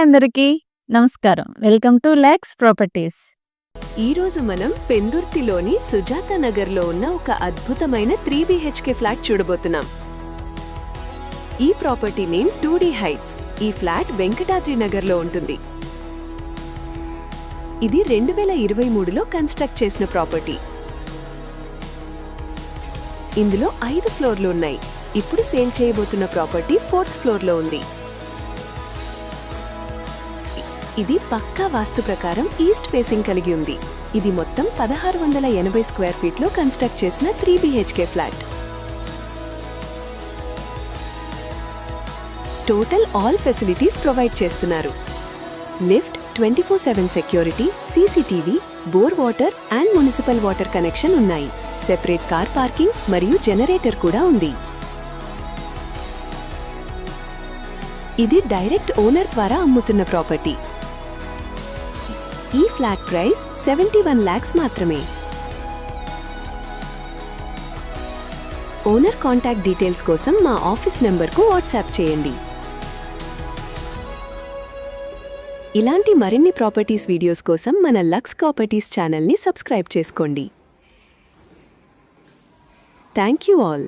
అందరికీ నమస్కారం. Welcome to lakhs properties. ఈరోజు మనం పెందుర్తిలోని సుజాత నగర్లో ఉన్న ఒక అద్భుతమైన 3 BHK ఫ్లాట్ చూడబోతున్నాం. ఈ ప్రాపర్టీ నేమ్ 2D హైట్స్. ఈ ఫ్లాట్ వెంకటాద్రి నగర్లో ఉంటుంది. ఇది 2023లో కన్స్ట్రక్ట్ చేసిన ప్రాపర్టీ. ఇందులో 5 ఫ్లోర్లు ఉన్నాయి. ఇప్పుడు సేల్ చేయబోతున్న ప్రాపర్టీ 4th ఫ్లోర్లో ఉంది. ఇది పక్కా వాస్తు ప్రకారం ఈస్ట్ ఫేసింగ్ కలిగి ఉంది. ఇది మొత్తం 1680 స్క్వేర్ ఫీట్లో కన్స్ట్రక్ట్ చేసిన 3 BHK flat. Total all facilities provide చేస్తున్నారు. Lift, 24/7 security, CCTV, bore water and municipal water connection ఉన్నాయి. సెపరేట్ కార్ పార్కింగ్ మరియు జనరేటర్ కూడా ఉంది. ఇది డైరెక్ట్ ఓనర్ ద్వారా అమ్ముతున్న ప్రాపర్టీ. ఈ ఫ్లాట్ ప్రైస్ 71 lakhs మాత్రమే. ఓనర్ కాంటాక్ట్ డీటెయిల్స్ కోసం మా ఆఫీస్ నెంబర్కు వాట్సాప్ చేయండి. ఇలాంటి మరిన్ని ప్రాపర్టీస్ వీడియోస్ కోసం మన లక్స్ ప్రాపర్టీస్ ఛానల్ని సబ్స్క్రైబ్ చేసుకోండి. Thank you all.